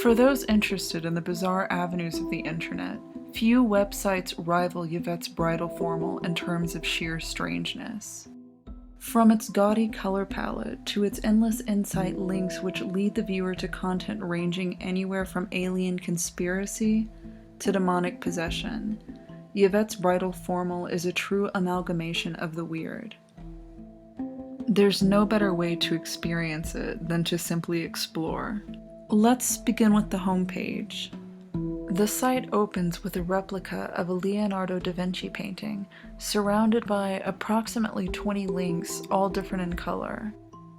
For those interested in the bizarre avenues of the internet, few websites rival Yvette's Bridal formal in terms of sheer strangeness. From its gaudy color palette to its endless insight links which lead the viewer to content ranging anywhere from alien conspiracy to demonic possession, Yvette's Bridal formal is a true amalgamation of the weird. There's no better way to experience it than to simply explore. Let's begin with the homepage. The site opens with a replica of a Leonardo da Vinci painting, surrounded by approximately 20 links, all different in color.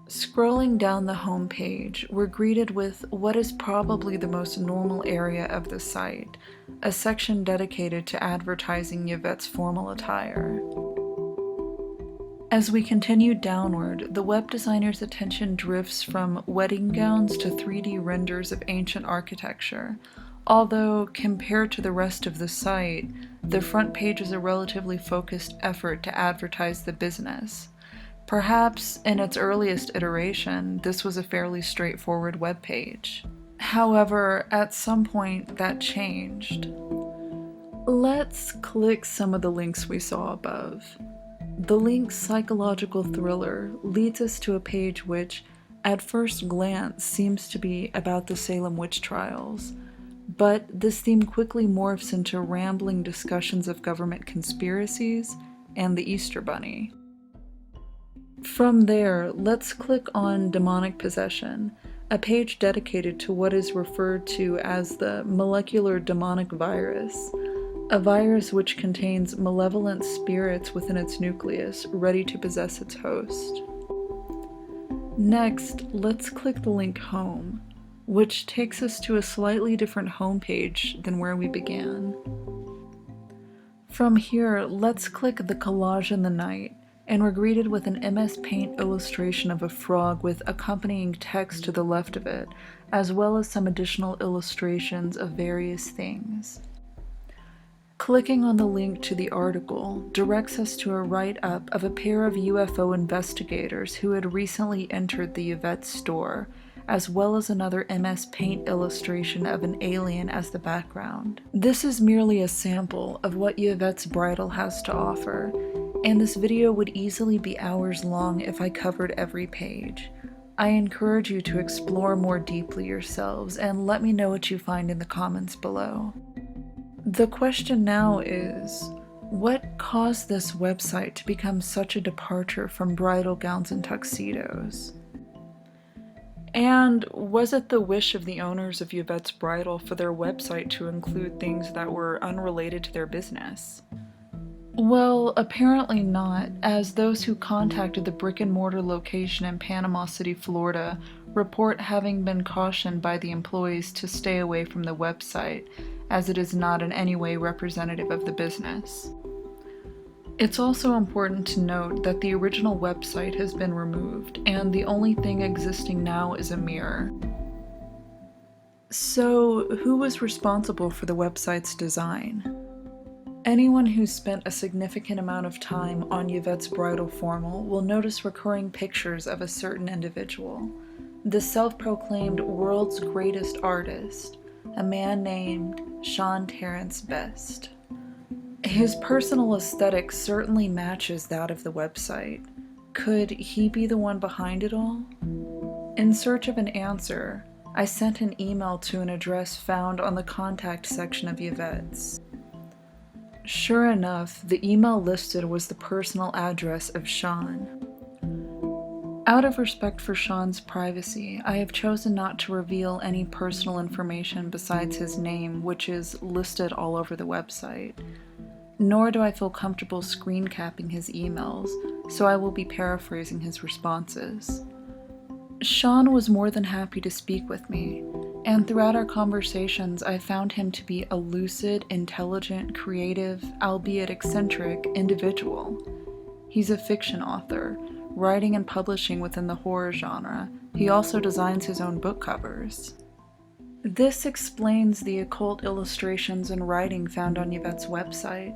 Scrolling down the home page, we're greeted with what is probably the most normal area of the site, a section dedicated to advertising Yvette's formal attire. As we continue downward, the web designer's attention drifts from wedding gowns to 3D renders of ancient architecture. Although, compared to the rest of the site, the front page is a relatively focused effort to advertise the business. Perhaps, in its earliest iteration, this was a fairly straightforward web page. However, at some point, that changed. Let's click some of the links we saw above. The link Psychological Thriller leads us to a page which, at first glance, seems to be about the Salem witch trials. But this theme quickly morphs into rambling discussions of government conspiracies and the Easter Bunny. From there, let's click on Demonic Possession, a page dedicated to what is referred to as the molecular demonic virus, a virus which contains malevolent spirits within its nucleus, ready to possess its host. Next, let's click the link Home, which takes us to a slightly different homepage than where we began. From here, let's click the Collage in the Night, and we're greeted with an MS Paint illustration of a frog with accompanying text to the left of it, as well as some additional illustrations of various things. Clicking on the link to the article directs us to a write-up of a pair of UFO investigators who had recently entered the Yvette store, as well as another MS Paint illustration of an alien as the background. This is merely a sample of what Yvette's Bridal has to offer, and this video would easily be hours long if I covered every page. I encourage you to explore more deeply yourselves and let me know what you find in the comments below. The question now is, what caused this website to become such a departure from bridal gowns and tuxedos? And was it the wish of the owners of Yvette's Bridal for their website to include things that were unrelated to their business? Well, apparently not, as those who contacted the brick-and-mortar location in Panama City, Florida, report having been cautioned by the employees to stay away from the website, as it is not in any way representative of the business. It's also important to note that the original website has been removed, and the only thing existing now is a mirror. So, who was responsible for the website's design? Anyone who's spent a significant amount of time on Yvette's Bridal formal will notice recurring pictures of a certain individual, the self-proclaimed world's greatest artist, a man named Sean Terrence Best. His personal aesthetic certainly matches that of the website. Could he be the one behind it all? In search of an answer, I sent an email to an address found on the contact section of Yvette's. Sure enough, the email listed was the personal address of Sean. Out of respect for Sean's privacy, I have chosen not to reveal any personal information besides his name, which is listed all over the website. Nor do I feel comfortable screen capping his emails, so I will be paraphrasing his responses. Sean was more than happy to speak with me, and throughout our conversations I found him to be a lucid, intelligent, creative, albeit eccentric, individual. He's a fiction author, writing and publishing within the horror genre. He also designs his own book covers. This explains the occult illustrations and writing found on Yvette's website.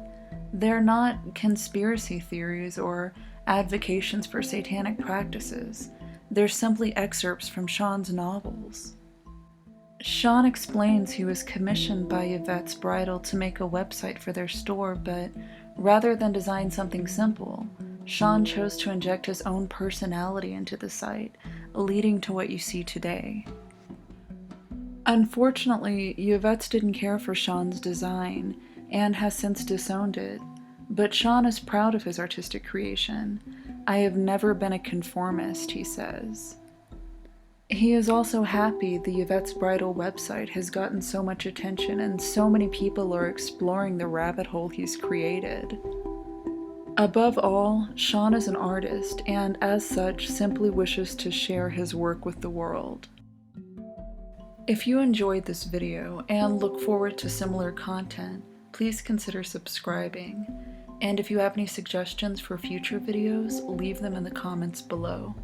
They're not conspiracy theories or advocations for satanic practices. They're simply excerpts from Sean's novels. Sean explains he was commissioned by Yvette's Bridal to make a website for their store, but rather than design something simple, Sean chose to inject his own personality into the site, leading to what you see today. Unfortunately, Yvette didn't care for Sean's design and has since disowned it, but Sean is proud of his artistic creation. "I have never been a conformist," he says. He is also happy the Yvette's Bridal website has gotten so much attention and so many people are exploring the rabbit hole he's created. Above all, Sean is an artist and, as such, simply wishes to share his work with the world. If you enjoyed this video and look forward to similar content, please consider subscribing. And if you have any suggestions for future videos, leave them in the comments below.